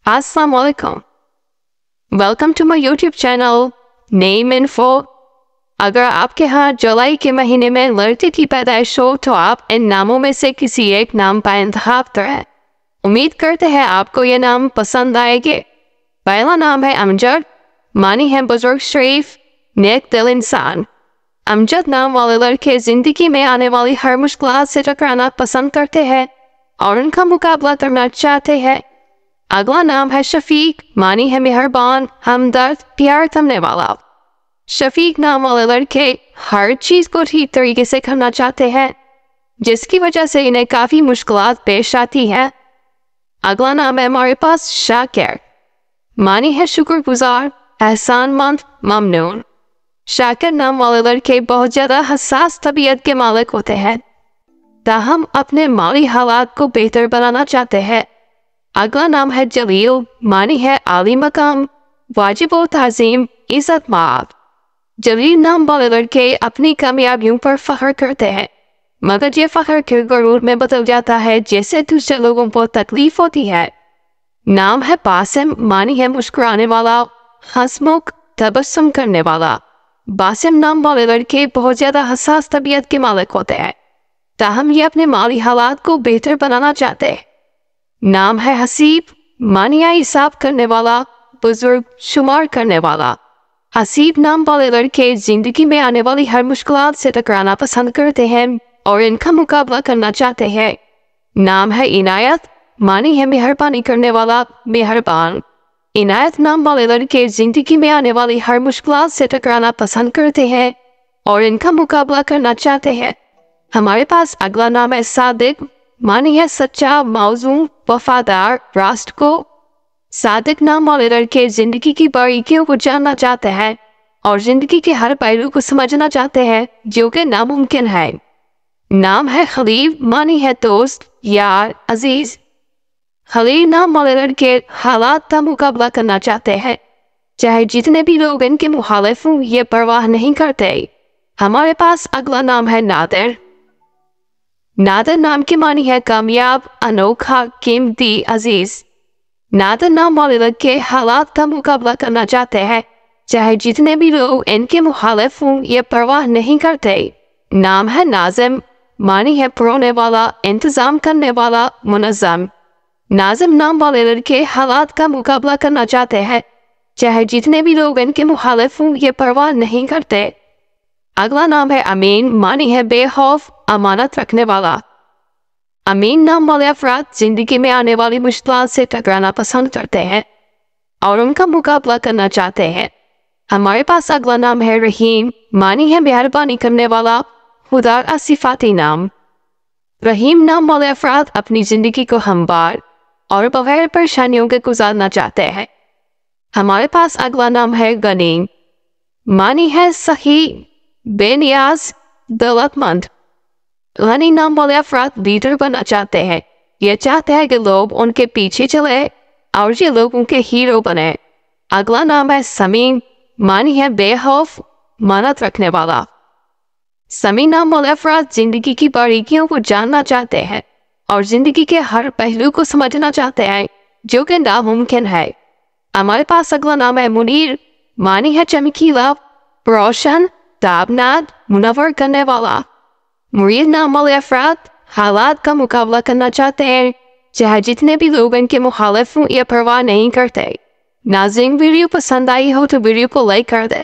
Assalamualaikum. Welcome to my YouTube channel Name Info. अगर आपके यहाँ जुलाई के महीने में लड़की की पैदाइश हो तो आप इन नामों में से किसी एक नाम का इंतखाब करें। उम्मीद करते हैं आपको ये नाम पसंद आएंगे। पहला नाम है अमजद, मानी है बुजुर्ग शरीफ, नेक दिल इंसान। अमजद नाम वाले लड़के जिंदगी में आने वाली हर मुश्किल से टकराना पसंद करते हैं और उनका मुकाबला करना चाहते हैं। अगला नाम है शफीक, मानी है मेहरबान, हमदर्द, प्यार थमने वाला। शफीक नाम वाले लड़के हर चीज को ठीक तरीके से करना चाहते हैं, जिसकी वजह से इन्हें काफी मुश्किलात पेश आती है। अगला नाम है हमारे पास शाकिर, मानी है शुक्रगुजार, एहसानमंद, ममनून। शाकिर नाम वाले लड़के बहुत ज्यादा हसास तबीयत के मालिक होते हैं, ताहम अपने माली हालात को बेहतर बनाना चाहते हैं। अगला नाम है जलील, मानी है आली मकाम, वाजिब व ताज़ीम, इज़्ज़त माब। जलील नाम वाले लड़के अपनी कामयाबियों पर फख्र करते हैं, मगर ये फख्र के गुरूर में बदल जाता है जिससे दूसरे लोगों को तकलीफ होती है। नाम है बासिम, मानी है मुस्कुराने वाला, हंसमुख, तबस्सुम करने वाला। बासिम नाम वाले लड़के बहुत ज्यादा हसास तबीयत के मालिक होते हैं, ताहम ये अपने माली हालात को बेहतर बनाना चाहते हैं। नाम है हसीब, मानिया हिसाब करने वाला, बुजुर्ग, शुमार करने वाला। हसीब नाम वाले लड़के जिंदगी में आने वाली हर मुश्किलात से टकराना पसंद करते हैं और इनका मुकाबला करना चाहते हैं। नाम है इनायत, मानी है मेहरबानी करने वाला, मेहरबान। इनायत नाम वाले लड़के जिंदगी में आने वाली हर मुश्किलात से टकराना पसंद करते हैं और इनका मुकाबला करना चाहते हैं। हमारे पास अगला नाम है सादिक, मानी है सच्चा, मौजूद, वफादार, रास्त को। सादिक नाम वाले लड़के जिंदगी की बारीकियों को जानना चाहते हैं और जिंदगी के हर पहलू को समझना चाहते हैं जो कि नामुमकिन है। नाम है खलील, मानी है दोस्त, यार, अजीज। खलील नाम वाले लड़के हालात का मुकाबला करना चाहते हैं, चाहे जितने भी लोग इनके मुखालिफ हों ये परवाह नहीं करते। हमारे पास अगला नाम है नादिर। नादिर नाम की मानी है कामयाब, अनोखा, कीमती, अजीज। नादिर नाम वाले लड़के हालात का मुकाबला करना चाहते हैं, चाहे जितने भी लोग इनके मुखालिफ हों ये परवाह नहीं करते। नाम है नाजिम, मानी है परोने वाला, इंतजाम करने वाला, मुनज़्ज़म। नाजिम नाम वाले लड़के हालात का मुकाबला करना चाहते हैं, चाहे जितने भी लोग इनके मुखालिफ हों ये परवाह नहीं करते। अगला नाम है अमीन, मानी है बेखौफ, अमानत रखने वाला। अमीन नाम वाले अफराद जिंदगी में आने वाली मुश्किलात से टकराना पसंद करते हैं और उनका मुकाबला करना चाहते हैं। हमारे पास अगला नाम है रहीम, मानी है मेहरबानी करने वाला, खुदा का सिफाती नाम। रहीम नाम वाले अफराद अपनी जिंदगी को हमवार और बगैर परेशानियों के गुजारना चाहते हैं। हमारे पास अगला नाम है गनी, मानी है सही, बेनियाज, दौलतमंद। गनी नाम वाले अफराद लीडर बनना चाहते हैं, ये चाहते हैं कि लोग उनके पीछे चले और ये लोग उनके हीरो बने। अगला नाम है समीन, मानी है बेखौफ, मानत रखने वाला। समी नाम वाले अफराद जिंदगी की बारीकियों को जानना चाहते हैं और जिंदगी के हर पहलू को समझना चाहते हैं जो कि नामुमकिन है। हमारे पास अगला नाम है मुनीर, मानी है चमकीला, रोशन, ताबनाद, मुनव्वर करने वाला। मुरीद नाम वाले अफराद हालात का मुकाबला करना चाहते हैं, चाहे जितने भी लोग इनके मुखालिफ हों ये परवाह नहीं करते। नाज़रीन वीडियो पसंद आई हो तो वीडियो को लाइक कर दे।